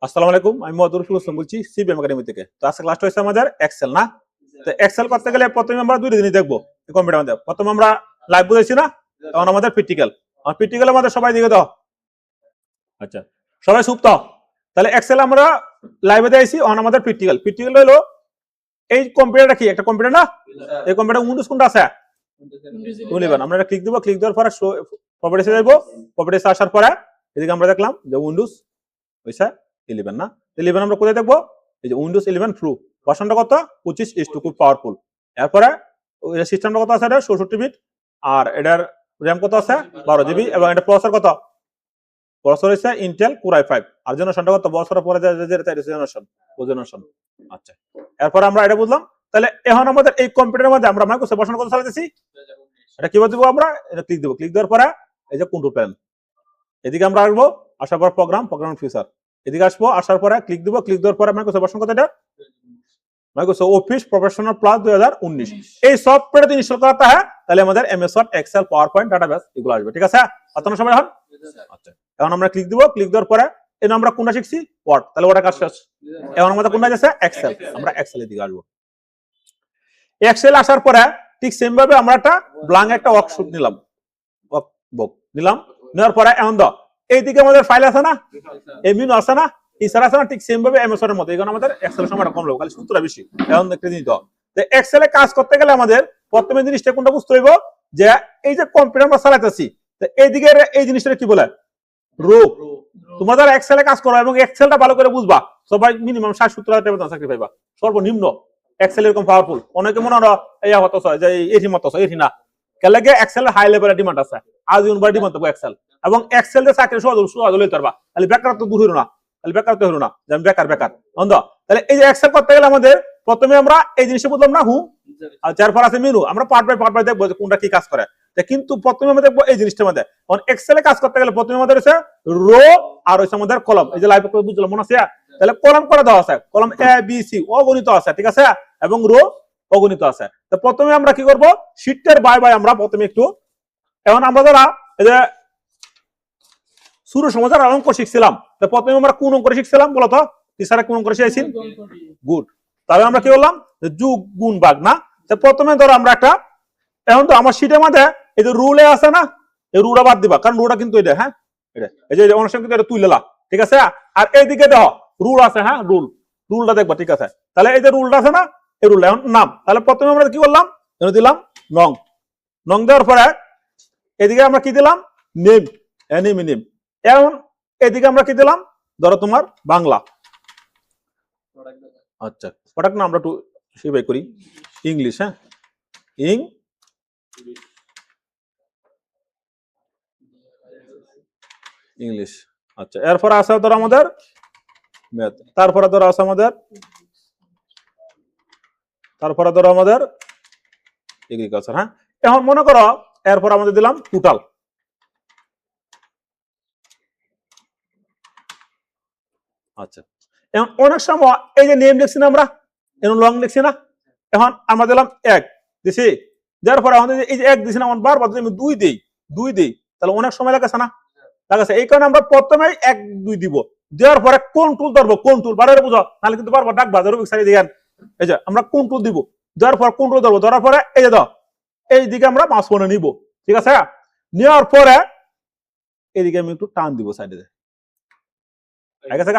আসসালামু আলাইকুম, আমি মধুর হোসেন বলছি সিবিএম একাডেমি থেকে। তো আজকে ক্লাসটা হচ্ছে আমাদের এক্সেল না। তো এক্সেল করতে গেলে প্রথমে আমরা দুই জিনিস দেখবো কম্পিউটার মধ্যে। প্রথমে আমরা লাইভ বুঝাইছি না, তখন আমাদের প্র্যাকটিক্যাল। প্র্যাকটিক্যাল আমাদের সবাই দিকে দাও। আচ্ছা, সবাই সুপ্ত। তাহলে এক্সেল আমরা লাইভে দিয়েছি, অন আমাদের প্র্যাকটিক্যাল। প্র্যাকটিক্যাল হলো এই কম্পিউটারটা কি একটা কম্পিউটার না, এই কম্পিউটার উইন্ডোজ কোনটা আছে? উইন্ডোজ। আমরা এটা ক্লিক দিব, ক্লিক দেওয়ার পরে প্রপার্টিসে যাবো। প্রপার্টিসে আসার পরে এদিকে আমরা দেখলাম যে উইন্ডোজ হইছে 11 না। 11 আমরা কোথায় দেখবো? এই যে উইন্ডোজ 11 প্রো, ভার্সনটা কত? 25:2, খুব পাওয়ারফুল। এরপরে সিস্টেমটা কত আছে? এটা 64 বিট। আর এটার র্যাম কত আছে? 12 জিবি। এবং এটা প্রসেসর কত? প্রসেসর হচ্ছে ইন্টেল কোর i5। আর জেনারেশনটা কত? বছর পরে জেনারেশন। আচ্ছা, এরপর আমরা এটা বুঝলাম। তাহলে এখন আমাদের এই কম্পিউটারের মধ্যে আমরা মাইক্রোসফট ভার্সন কত চালাতেছি? এটা কিভাবে দিব? আমরা এটা ক্লিক দেব, ক্লিক দেওয়ার পরে এই যে কন্ট্রোল প্যানেল, এদিকে আমরা আসবো। আসার পর প্রোগ্রাম ফিচার, এদিকে আসবো। আসার পরে ক্লিক দিব, ক্লিক দেওয়ার পরে মাইক্রোসফট ভার্সন কত? এটা মাইক্রোসফট অফিস প্রফেশনাল প্লাস 2019। এই সফটওয়্যারটা ইনস্টল করাতে হয়, তাহলে আমাদের MS Word, Excel, PowerPoint, database এগুলো আসবে। ঠিক আছে? আপনার সময় এখন আচ্ছা, এখন আমরা ক্লিক দিব, ক্লিক দেওয়ার পরে এই আমরা কোনটা শিখছি? ওয়ার্ড। তাহলে ওটা কাজ শেষ। এখন আমাদের কোনটা আছে? এক্সেল। আমরা এক্সেলের দিকে আসবো। এক্সেল আসার পরে ঠিক সেম ভাবে আমরা একটা ব্ল্যাঙ্ক একটা ওয়ার্কশিট নিলাম, ওয়ার্কবুক নিলাম। নেওয়ার পরে এখন দাও এইদিকে আমাদের ফাইল আছে না, এই মেনু আছে না, ইসার আছে না, ঠিক সেম ভাবে এমএস এর মতো। এখন আমাদের এক্সেলের সময়টা কম লাগবে, খালি সূত্রটা বেশি। এখন একটা জিনিস দাও, তো এক্সেলে কাজ করতে গেলে আমাদের প্রথমে জিনিসটা কোনটা বুঝতে হইব যে এই যে কম্পিউটার আমরা চালাইতেছি, তো এইদিকে এই জিনিসটা কি বলে? রো। তোমরা যারা এক্সেলে কাজ করো এবং এক্সেলটা ভালো করে বুঝবা, সবাই মিনিমাম 60-70 টাকা বেতন চাকরি পাইবা সর্বনিম্ন। এক্সেল এরকম পাওয়ারফুল। অনেকে মনে হয় এই হতো যে এটি মতো এটি না, কেলাগে এক্সেল হাই লেভেলের ডিমান্ড আছে। আজ ইউনিভার্সিটি ডিমান্ড থাকবো এক্সেল। এবং এক্সেল দিয়ে চাকরি সহজ লইতে পারবা। তাহলে বেকারত্ব দূর হইল না, তাহলে বেকারত্ব হইল না যে আমি বেকার বন্ধ। তাহলে এই যে এক্সেল করতে গেলে আমাদের প্রথমে আমরা এই জিনিসটা বুঝলাম না, আর যার পর আছে মেনু। আমরা পার্ট বাই দেখবো যে কোনটা কি কাজ করে। কিন্তু প্রথমে আমরা দেখবো এই জিনিসটার মধ্যে। এক্সেলে কাজ করতে গেলে প্রথমে আমাদের হচ্ছে রো আর হচ্ছে আমাদের কলম। এই যে লাইভ করে বুঝলাম, মনে আছে? তাহলে কলম করে দেওয়া আছে, কলম এ বি সি অগণিত আছে। ঠিক আছে? এবং রো অগণিত আছে। তো প্রথমে আমরা কি করব? শিটের বাই আমরা প্রথমে একটু, এখন আমরা যারা এই যে শুরু সময় যারা অঙ্ক শিখছিলাম, তো প্রথমে আমরা কোন অঙ্ক শিখছিলাম বলতো? টিচারে কোন অঙ্ক শিখাইছেন? গুড। তবে আমরা কি বললাম? যোগ গুণ ভাগ না। তো প্রথমে ধরো আমরা একটা, এখন তো আমার শিটের মধ্যে এই যে রুলে আছে না, এই রুলটা বাদ দিবা, কারণ রুলটা কিন্তু এটা, হ্যাঁ এটা এই যে অনেক সময় কিন্তু এটা তুইলা। ঠিক আছে? আর এইদিকে দেখো রুল আছে, হ্যাঁ রুলটা দেখবা। ঠিক আছে? তাহলে এই যে রুলটা আছে না, এই রুলটা এখন নাম। তাহলে প্রথমে আমরা কি করলাম? দিলাম নং দেওয়ার পরে এদিকে আমরা কি দিলাম? নেম। এখন এদিকে আমরা কি দিলাম? ধরো তোমার বাংলা। আচ্ছা, প্রোডাক্ট না আমরা একটু সেভাবে করি ইংলিশ। হ্যাঁ, ইংলিশ। আচ্ছা, এরপরে আছে ধরো আমাদের ম্যাথ। তারপরে ধরো আছে আমাদের এগ্রিকালচার। হ্যাঁ, এখন মনে করো এরপর আমাদের দিলাম টোটাল। আচ্ছা, এখন অনেক সময় এই যে নেম লিখছি না আমরা, এখন লং লিখছি না, এখন আমরা দিলাম এক দিছি। যার পরে আমাদের এই যে এক দিছি না, বারবার যদি আমি দুই দিই তাহলে অনেক সময় লাগাছে না, লাগাছে। এই কারণে আমরা প্রথমে 1-2 দিব। দেওয়ার পরে কোন টুল ধরবো, কোন টুল বারে বুঝো, নাহলে কিন্তু বারবার ডাক বাজার সারি দিগান। এই যে আমরা কোন টুল দিব, দেওয়ার পর কোন টুল ধরবো, ধরার পরে এই যে দাও এই দিকে আমরা মাছ ফোনে নিব। ঠিক আছে? নেওয়ার পরে এদিকে আমি একটু টান দিব সাইডে। ঠিক আছে?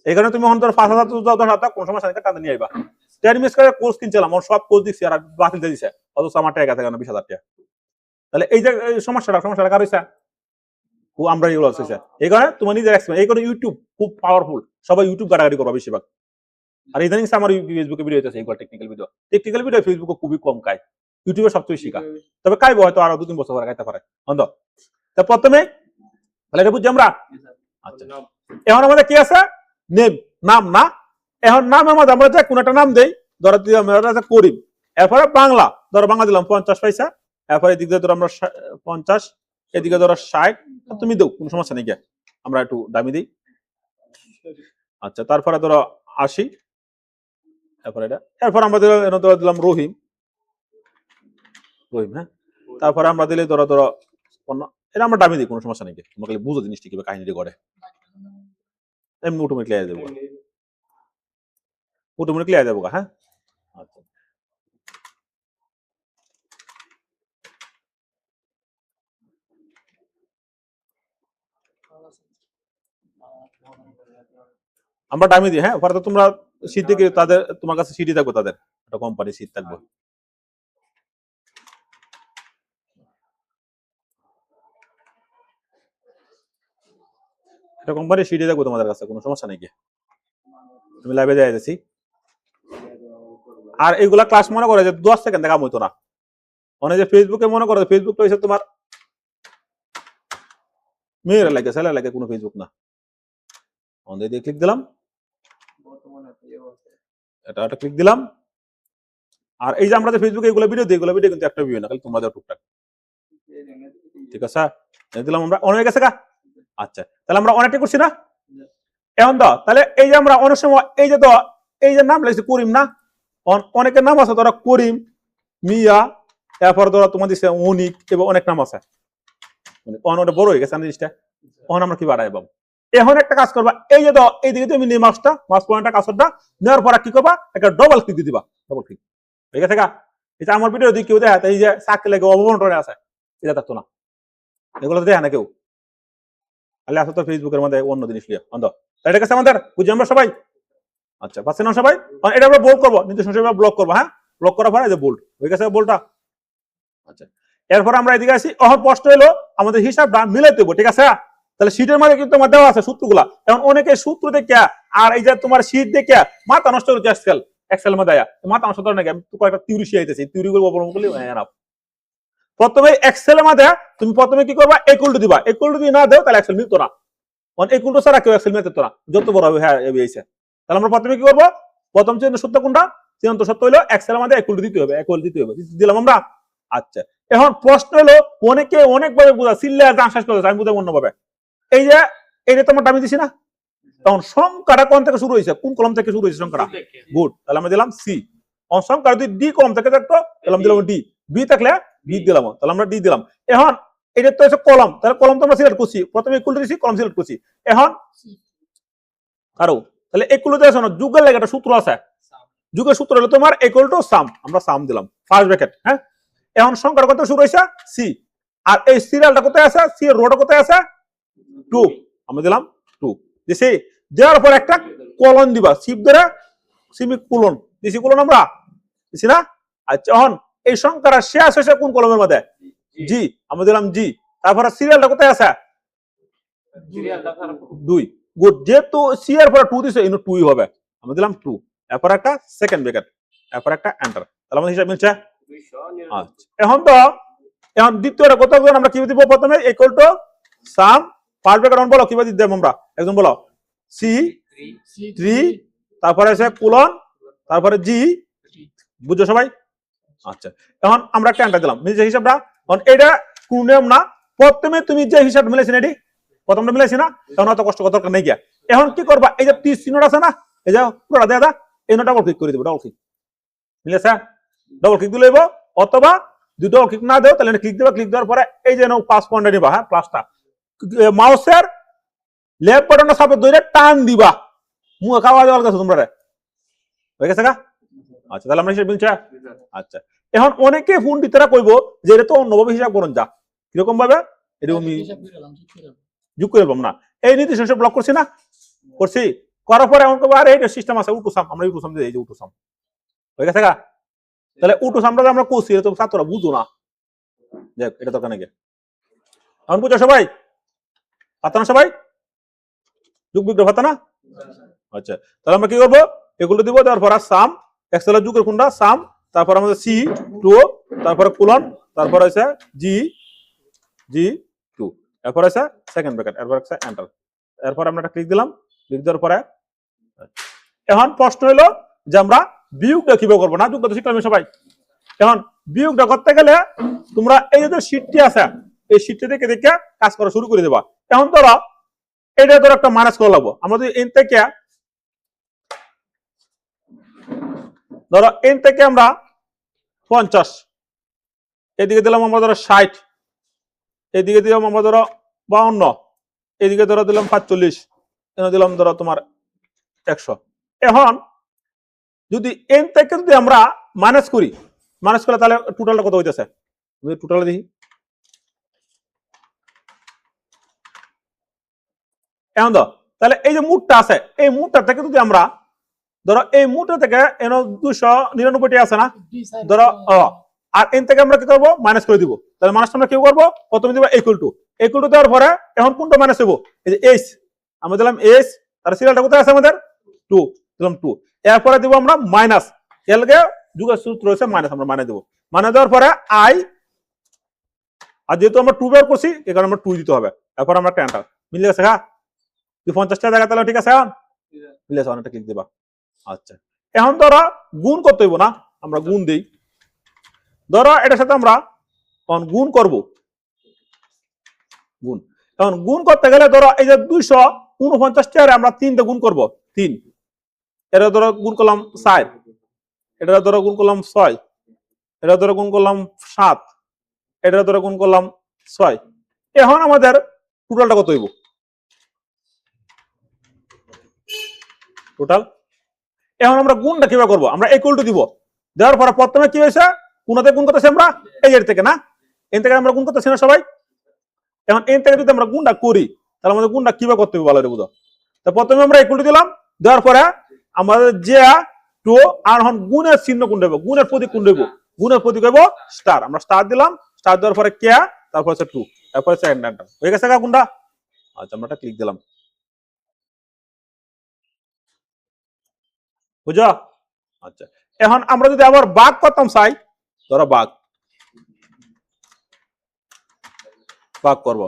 এই কারণে তুমি অন্তর 5,000 কোন সময় সাইডে টান নিয়ে আইবা। 10 মিস করে কোর্স কিনছিলাম, আমার সব কোর্স দিচ্ছি আর বাতিল দিয়ে দিছে, অথচ আমার টাকা থাকে না 20,000 টাকা। তাহলে এই যে সমস্যাটা কার হইছে? আমরা এগুলো আছে। এই কারণে তোমার নিজের এক্সপেরিয়েন্স। এই কারণে ইউটিউব খুব পাওয়ারফুল। সবাই ইউটিউব গাড়াগাড়ি করবা বেশিরভাগ। আর ইদানিং আমার ফেসবুকে ভিডিও হইতেছে এইগুলো টেকনিক্যাল ভিডিও ফেসবুকে খুবই কম কায়, ইউটিউবে সবচেয়ে শিখা। তবে কাইবো হয়তো আরো 2-3 বছর পরে কাইতে পারে অন্ধ। তা প্রথমে তাহলে এটা বুঝছি আমরা। আচ্ছা, এখন আমাদের কি আছে? নাম না। এখন নামের মধ্যে আমরা যে কোন একটা নাম দেই, ধরো আমরা করিম। এরপরে বাংলা, ধরো বাংলা দিলাম 50 পয়সা। এরপরে এদিক দিয়ে ধরো আমরা 50, এদিকে ধরো 60। তুমি দাও, কোনো সমস্যা নেই, আমরা একটু দামি দিই। আচ্ছা, তারপরে ধরো 80। এরপর আমরা দিলাম রহিম। হ্যাঁ, তারপরে আমরা দিলে ধরো এটা আমরা দামি দিই, কোনো সমস্যা নেই। তোমাকে বুঝো জিনিসটি কিভাবে কাহিনীটি করে। এমনি অটোমেটিক লিখে দেবো, অটোমেটিক লিখে দেবো। হ্যাঁ আচ্ছা আমরা টাইমে দিই। হ্যাঁ পরে তো তোমরা শীত থেকে তাদের তোমার কাছে সিটি থাকবো, তাদের একটা কোম্পানি শীত থাকবে। একটা কোম্পানি সিটি থাকবো তোমাদের কাছে, কোনো সমস্যা নেই কি, তুমি লাইভে দিয়ে দিছি। আর এইগুলা ক্লাস মনে করে যে 10 সেকেন্ড কাম হইতো না, অনেক যে ফেসবুকে মনে করে ফেসবুক হয়েছে তোমার মেয়েরা লাগে ছেলে লাগে, কোনো ফেসবুক না। অনলাইন দিয়ে ক্লিক দিলাম, এটা ক্লিক দিলাম। আর এই যে আমরা যে ফেসবুকে এগুলো ভিডিও দিই, এগুলো ভিডিও কিন্তু একটা ভিউ না, খালি তোমরা যাও টুকটাক। ঠিক আছে দিলাম আমরা, অন হয়ে গেছে গা। আচ্ছা তাহলে আমরা অনেকটা করছি না এখন দাও। তাহলে এই যে আমরা অনেক সময় এই যে এই যে নাম লাগছে করিম না, অনেকের নাম আছে ধরো করিম, মিয়া, এরপর ধরো তোমার দিচ্ছে অনিক, এবং অনেক নাম আছে। ওটা বড় হয়ে গেছে জিনিসটা, তখন আমরা কি বাড়াই পাবো। এখন একটা কাজ করবা, এই যে দাও এইদিকে তুমি নিয়ে মাউসটা, মাউস পয়েন্টটা কাজটা নেওয়ার পর কি করবা, একটা ডবল ক্লিক দিয়ে দিবা, ডবল ক্লিক হয়ে গেছে গা। এটা আমার ভিডিও দিয়ে কেউ দেখা, এই যে চাকরি লেগে অববন্টনে আছে, এটা থাকতো না, এগুলো দেখা না কেউ। তাহলে আসলে তো ফেসবুকের মধ্যে অন্য জিনিস লিয়া অন্ধ। এটা কাছে আমাদের বুঝি আমরা সবাই। আচ্ছা পাচ্ছেন না সবাই? এটা আমরা বোল্ড করবো, নির্দিষ্ট হিসেবে ব্লক করবো। হ্যাঁ ব্লক করার পরে এই যে বোল্ড হয়ে গেছে বোল্ডটা। আচ্ছা এরপর আমরা এদিকে আসি, অহর প্রশ্ন হলো আমাদের হিসাবটা মিলাইতে হবে। ঠিক আছে তাহলে শীটের মধ্যে কিন্তু তোমার দেওয়া আছে সূত্রগুলা, এখন অনেকে সূত্র দেখে আর এই যে তোমার শীট দেখে মাথা নষ্ট করছে। এক্সেল মধ্যে মাথা নষ্ট করে নাকি, আমি তো কয়েকটা থিওরি শিখাইতেছি, থিওরি গুলো অবলম্বন করলে এনাফ। প্রথমে এক্সেলের মধ্যে তুমি প্রথমে কি করবা, ইকুয়াল টু দিবা। ইকুয়াল টু যদি না দাও তাহলে এক্সেল মিলতো না, ইকুয়াল টু ছাড়া কেউ এক্সেল মিলাতে না, যত বড় হবে। হ্যাঁ এসে তাহলে আমরা প্রথমে কি করবো, প্রথম চিহ্ন সত্য কোনটা, চিহ্ন সত্য হলো এক্সেলের মধ্যে ইকুয়াল টু দিতে হবে, ইকুয়াল দিতে হবে, দিলাম আমরা। আচ্ছা এখন প্রশ্ন হলো অনেকে অনেকভাবে বোঝা সিল্লে শেষ করতেছে, আমি বুঝাবো অন্যভাবে। এই যে এই যে তোমার দামি দিছি না, তখন সংখ্যাটা কোন থেকে শুরু হয়েছে, কোন কলম থেকে শুরু হয়েছে সংখ্যাটা, গুড, তাহলে আমরা দিলাম সি। সংখ্যা যদি ডি কলম থেকে থাকতো তাহলে আমরা দিলাম ডি, বি থাকলে বি দিলাম, তাহলে আমরা ডি দিলাম। এখন এটা তো হচ্ছে কলম, তাহলে কলম তো আমরা সিলেক্ট করছি, প্রথমে ইকুয়াল দিছি, কলম সিলেক্ট করছি। এখন আরো তাহলে ইকুয়াল দিয়ে শোনো, যুগের লাগে একটা সূত্র আছে, যুগের সূত্র হলো তোমার ইকুয়াল টু সাম, আমরা সাম দিলাম ফার্স্ট ব্র্যাকেট। হ্যাঁ এখন সংখ্যাটা কত শুরু হয়েছে, সি, আর এই সিরিয়ালটা কোথায় আছে, সি এর রোটা কোথায় আছে, 2, আমরা দিলাম 2 দিছি। দেওয়ার পর একটা কলন দিবা, শিপ ধরে সিমি কোলন দিছি, কোলন আমরা দিছি না। আচ্ছা এখন এই সংখ্যাটা শেষ হয়েছে কোন কলমের মধ্যে, জি, আমরা দিলাম জি। তারপরে সিরিয়ালটা কোথায় আছে, 2, গুড, যেহেতু সি এর পরে 2 দিছে ইনো 2ই হবে, আমরা দিলাম 2, এরপর একটা সেকেন্ড ব্র্যাকেট, এরপর একটা এন্টার, তাহলে আমাদের হিসাব মিলছে। আচ্ছা এখন তো এখন দ্বিতীয়টা কত হবে, আমরা কি দিব, প্রথমে equal to some first bracket on, বলো কিভাবে দিতে আমরা, একদম বলো, সি 3, তারপরে আছে কোলন, তারপরে জি, বুঝছো সবাই। আচ্ছা এখন আমরা একটা এন্টার দিলাম, নিজে হিসাবটা। এখন এটা কোন নিয়ম না, প্রথমে তুমি যে হিসাব মিলাইছেন এটি প্রথমটা মিলাইছি না, তখন অত কষ্ট দরকার নেই গিয়া। এখন কি করবা, এই যে 30 চিহ্নটা আছে না, এই যে পুরোটা দেয়া এই ডাবল ক্লিক করে দিব, ডাবল ক্লিক মিলেছে, ডাবল ক্লিক দিলে অথবা যদি ডাবল ক্লিক না দেও তাহলে ক্লিক দিবা, ক্লিক দেওয়ার পরে এই যে 5 পয়েন্ট নিবা, হ্যাঁ প্লাসটা মাউসের লেফট বাটনটা সাপোর্ট ধরে টান দিবা, মুখ খাওয়া দেওয়ার কাছে তোমরা হয়ে গেছে গা। আচ্ছা তাহলে আমরা হিসাব মিলছে। আচ্ছা এখন অনেকে ফোন দিতেরা কইবো যে এটা তো অন্যভাবে হিসাব করুন, যা কিরকম ভাবে এরকম যোগ করে না, এই নীতি শেষে ব্লক করছি না, করছি, করার পরে এমন করবো আর এই সিস্টেম আছে উটুসাম, আমরা উটুসাম দিয়ে এই যে উটুসাম হয়ে গেছে গা। তাহলে উটুসামটা আমরা করছি, এটা তো ছাত্ররা বুঝো না, দেখ এটা তো কেন এখন বুঝো সবাই, পাতা না সবাই, যুগ বিগ্রহ পাতা না। আচ্ছা তাহলে আমরা কি করবো, এগুলো দিব, দেওয়ার পর সাম, এক্সেলের যুগের কোনটা সাম, তারপর আমাদের সি 2, তারপরে কোলন, তারপর আছে জি 2, এরপর আছে সেকেন্ড ব্র্যাকেট, এরপর আছে এন্টার, এরপর আমরা একটা ক্লিক দিলাম, ক্লিক দেওয়ার পরে এখন প্রশ্ন হলো যে আমরা বিয়োগটা কিভাবে করবো, না যুগটা তো শিখলাম সবাই। এখন বিয়োগটা করতে গেলে তোমরা এই যে শীটটি আছে, এই শীটটি দেখে দেখে কাজ করা শুরু করে দেবা। এখন ধরো এটা ধরো একটা মাইনাস করা লাগবো, আমরা যদি এন থেকে ধরো এন থেকে আমরা 50, এদিকে দিলাম আমরা ধরো 60, এদিকে দিলাম আমরা ধরো 52, এদিকে ধরো দিলাম 45, এনে দিলাম ধরো তোমার 100। এখন যদি এন থেকে যদি আমরা মাইনাস করি, মাইনাস করলে তাহলে টোটালটা কত হইতেছে টোটাল দেখি। এখন ধর তাহলে এই যে মুটটা আছে, এই মুটটা থেকে যদি আমরা ধরো এই মুটটা থেকে এন 299 আছে না, ধরো আর এন থেকে আমরা কি করবো মাইনাস করে দিব। তাহলে মাইনাসটা আমরা কি করবো, প্রথমে দিব ইকুয়াল টু দেওয়ার পরে এখন কোনটা মাইনাস হইব, এই যে এইচ আমরা দিলাম এইচ, তার সিরিয়ালটা কোথায় আছে আমাদের 2 দিলাম 2, এরপরে দিব আমরা মাইনাস, এলগে যুগের সূত্র হচ্ছে মাইনাস, আমরা মাইনাস দেব, মাইনাস দেওয়ার পরে আই, আর যেহেতু আমরা 2 বের করছি এই কারণে আমরা 2 দিতে হবে, এরপর আমরা একটা এন্টার। মিলে গেছে হ্যাঁ, 50টা জায়গা তাহলে ঠিক আছে, এখন মিলে গেছে, অনেকটা ক্লিক দিবা। আচ্ছা এখন ধরো গুণ করতে হইব না, আমরা গুণ দেই, ধরো এটার সাথে আমরা গুণ করব, গুণ। এখন গুণ করতে গেলে ধরো এই যে 249 আমরা 3 দিয়ে গুণ করব, 3, এটা ধরো গুণ করলাম 4, এটা ধরো গুণ করলাম 6, এটা ধরো গুণ করলাম 7, এটা ধরো গুণ করলাম 6। এখন আমাদের টোটালটা কত হইব, টোটাল। এখন আমরা গুণটা কিভাবে করবো, আমরা ইকুয়াল টু দিব, দেওয়ার পরে প্রথমে কি হয়েছে কোনতে গুণ করতেছি আমরা এই এর থেকে না, এন থেকে আমরা গুণ করতেছি না সবাই। এখন এন থেকে যদি আমরা গুণটা করি তাহলে আমাদের গুণটা কিভাবে করতে হবে ভালো করে বুঝো। তো প্রথমে আমরা ইকুয়াল টু দিলাম, দেওয়ার পরে আমাদের যে টু, আর এখন গুণের চিহ্ন কোন দেবো, গুণের প্রতীক কোন দেবো, গুণের প্রতীক হইব স্টার, আমরা স্টার দিলাম, স্টার দেওয়ার পরে কে, তারপর হচ্ছে 2, তারপর হচ্ছে এন্টার, হয়ে গেছে কোনটা। আচ্ছা আমরা ক্লিক দিলাম, বুঝো। আচ্ছা এখন আমরা যদি আবার ভাগ করতাম চাই, ধরো ভাগ করব,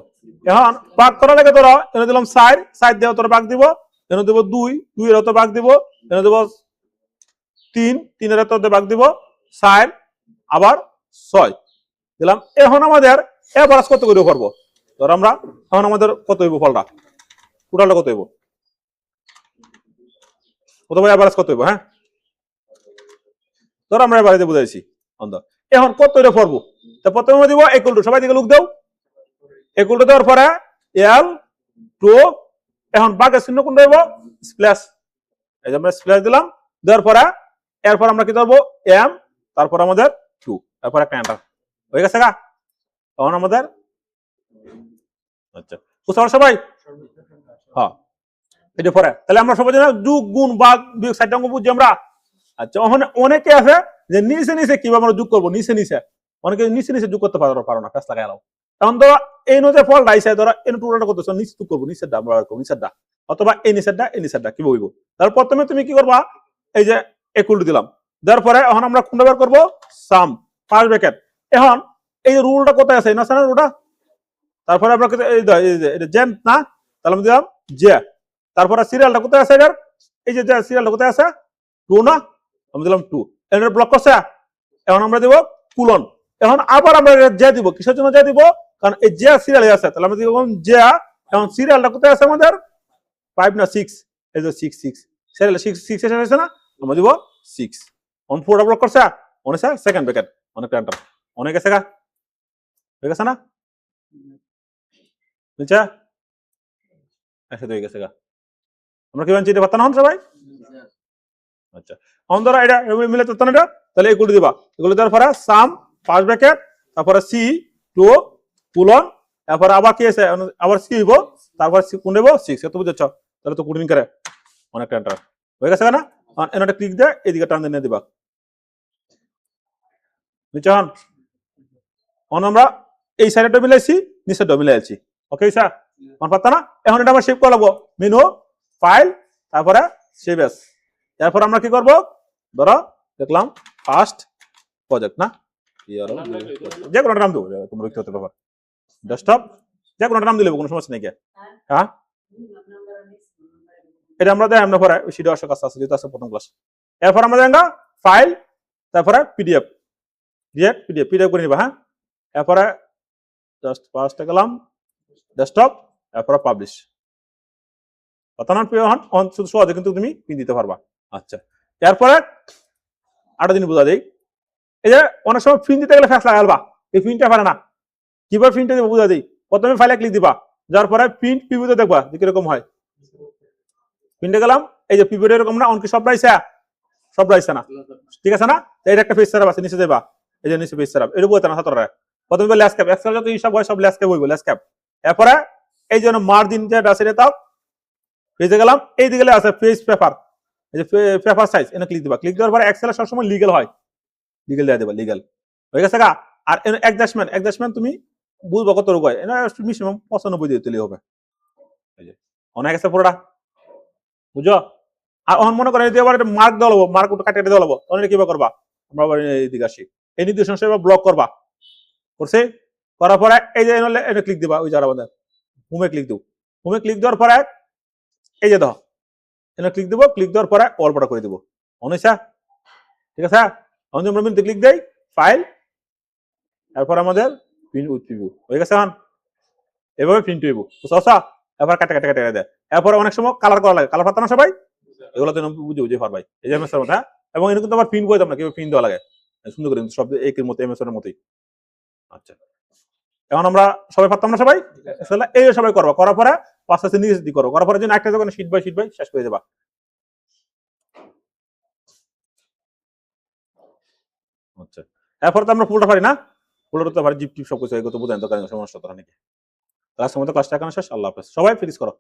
এখন ভাগ করার আগে ধরো এনে দিলাম 4, 4 দিয়ে তোর ভাগ দিব, এনে দেব 2, 2 এর তো ভাগ দিব, এনে দেব 3, 3 এর তো ভাগ দিব 4, আবার 6 দিলাম। এখন আমাদের এভারেজ কত করে করব, ধর আমরা এখন আমাদের কত হইব ফলটা, টোটালটা কত হইব, প্রথমে এভারেজ কত হইব, হ্যাঁ ধর আমরা এভারেজে বুঝাইছি। এখন কত এটা করবো, তো প্রথমে দিব ইকুয়াল টু, সবাই দিকে লুক দাও, ইকুয়াল টু দেওয়ার পরে এল টু, এখন ভাগের চিহ্ন কোনটা হইব স্প্ল্যাশ, এই যে আমরা স্প্ল্যাশ দিলাম, দেওয়ার পরে এরপর আমরা কি ধরবো এম, তারপর আমাদের 2, তারপর একটা এন্টার, হয়ে গেছে গা। তখন আমাদের আচ্ছা বুঝতে পারো সবাই, হ্যাঁ এটা পরে তাহলে আমরা সবাই জানি যোগ গুণ ভাগ বিয়োগ 4টা অঙ্ক বুঝছি আমরা। আচ্ছা অনেকে আছে যে নিচে নিচে কিভাবে আমরা যোগ করবো, নিচে নিচে অনেকে নিচে নিচে যোগ করতে পারো না, কাজ লাগাই এলাও। তখন ধরো এই নদীর ফলটা আইসে ধরো এই টোটালটা করতেছ, নিচে যোগ করবো, নিচের ডা ব্যবহার করবো, নিচের ডা অথবা এই নিচের ডা কি বলব। তার প্রথমে তুমি কি করবা, এই যে ইকুয়াল টু দিলাম, দেওয়ার পরে এখন আমরা কোনটা বের করবো সাম, ফার্স্ট ব্র্যাকেট। এখন এই যে রুলটা কোথায় আছে না রুলটা, তারপরে আমরা এটা জেন না, তাহলে আমি দিলাম জে, তারপরে সিরিয়ালটা কোথায় আছে এটার, এই যে সিরিয়ালটা কোথায় আছে 2 না, আমি দিলাম 2, এর ব্লক করছে। এখন আমরা দিব কুলন, এখন আবার আমরা জে দিব, কিসের জন্য জে দিব, কারণ এই জে সিরিয়ালে আছে, তাহলে আমরা দিব জে। এখন সিরিয়ালটা কোথায় আছে আমাদের 5 না 6, এই যে 6 6 সিরিয়াল 6 এসে আছে না, আমরা দিব 6, অন 4 ব্লক করছে, অনেক সেকেন্ড ব্র্যাকেট, অনেক এন্টার, অনেক গেছে গা, হয়ে গেছে না, বুঝছা একসাথে হয়ে গেছে গা। আমরা কি বানছি এটা পাতা না হন সবাই। আচ্ছা এখন ধরো এটা মিলে তো না, তাহলে এগুলো দিবা, এগুলো দেওয়ার পরে সাম ফার্স্ট ব্র্যাকেট, তারপরে সি 2 কুলন, তারপরে আবার কি আছে আবার সি হইব, তারপর কোন দেব 6, এত বুঝছ, তাহলে তো কুড়িন করে অনেকটা এন্টার, হয়ে গেছে না। এনাটা ক্লিক দিয়ে এদিকে টান দিয়ে দিবা, বুঝছেন। এখন আমরা এই সাইডটা মিলাইছি, নিচেরটা মিলাইছি, ওকে স্যার মন পাতা না। এখন এটা আমরা সেভ করে নেবো, মেনু ফাইল, তারপরে সেভ এস, এরপর আমরা কি করব, ধরো দেখলাম ফার্স্ট প্রজেক্ট না, যে কোনো নাম দেবো তোমরা ব্যক্তিগত ব্যাপার, ডেস্কটপ যে কোনো নাম দিলে কোনো সমস্যা নেই। হ্যাঁ এটা আমরা দেয় আমরা পরে সিডি অশোক আছে যেহেতু আছে প্রথম ক্লাস। এরপর আমরা দেখ ফাইল, তারপরে পিডিএফ, পিডিএফ করে নিবা। হ্যাঁ এরপরে জাস্ট ফার্স্টে গেলাম ডেস্কটপ, এরপরে পাবলিশ, কথা না শুধু সহজে কিন্তু তুমি পিন দিতে পারবা। আচ্ছা এরপরে আরো দিন বোঝা দেই, এই যে অনেক সময় ফিন দিতে গেলে ফ্যাস লাগালবা, এই ফিনটা পারে না, কিভাবে ফিনটা দিব বোঝা দিই। প্রথমে ফাইলে ক্লিক দিবা, যার পরে প্রিন্ট প্রিভিউতে দেখবা যে কিরকম হয়, প্রিন্টে গেলাম, এই যে পিভিটি এরকম না, অনকি সব রাইছে না, ঠিক আছে না? তো এটা একটা ফেস সেটআপ আছে, নিচে যাবা, এই যে নিচে ফেস সেটআপ, এটা বইতে না ছাত্ররা প্রথমে ল্যাসক্যাপ, এক্সেল যত হিসাব হয় সব ল্যাসক্যাপ হইব, ল্যাসক্যাপ। এরপরে এই যে মার্জিন যেটা আছে এটা পেজে গেলাম, এই দিকে আছে পেজ পেপার, এই যে পেপার সাইজ, এনে ক্লিক দিবা, ক্লিক দেওয়ার পরে এক্সেল সবসময় লিগ্যাল হয়, লিগ্যাল দিয়ে দেবা, লিগ্যাল হয়ে গেছে গা। আর অ্যাডজাস্টমেন্ট তুমি বুঝবো কত রকম হয়, এটা মিনিমাম 95 দিয়ে তুলে হবে, এই যে অনেক আছে পুরোটা, বুঝো? আর অন মনে করে যদি আবার মার্ক দেওয়া লবো, মার্ক কাটিয়ে দেওয়া লবো, তখন কিভাবে করবা? আমরা আবার এইদিকে আসি, এই নির্দেশন হিসেবে ব্লক করবা, করছে করার পরে এই যে এটা ক্লিক দিবা, ওই যারা আমাদের হোমে ক্লিক দিব, হোমে ক্লিক দেওয়ার পরে এই যে দেখো এটা ক্লিক দিব, ক্লিক দেওয়ার পরে অল্পটা করে দিব, অনেসা, ঠিক আছে? আমাদের আমরা মিনিটে ক্লিক দেই, ফাইল, তারপর আমাদের প্রিন্ট উইথ প্রিভিউ হয়ে গেছে। এখন এভাবে প্রিন্ট হইব, বুঝছো? এবার কাটে কাটে কাটে দেয়, এরপর অনেক সময় কালার করা লাগে, কালার পাতা না সবাই, এগুলো তো বুঝে বুঝে পারবাই, এই যে এমএস এর মধ্যে, এবং এটা কিন্তু আবার প্রিন্ট করে দাম না, কিভাবে প্রিন্ট দেওয়া লাগে সুন্দর করে, সব একের মতো এমএস এর মতোই। আচ্ছা, এখন আমরা সবাই পারতাম না সবাই, এই সবাই করবা, করার পরে পাঁচ আছে নিচে দিয়ে করো, করার পরে যেন একটা দোকানে শীট বাই শেষ করে দেবা। আচ্ছা, এরপর তো আমরা পুরোটা পারি না, পুরোটা তো পারি, জিপ টিপ সব কিছু এগুলো তো বোঝেন দরকার সমস্যা তো নাকি। ক্লাসের মতো ক্লাসটা এখানে শেষ, আল্লাহ হাফেজ, সবাই ফিনিশ করো।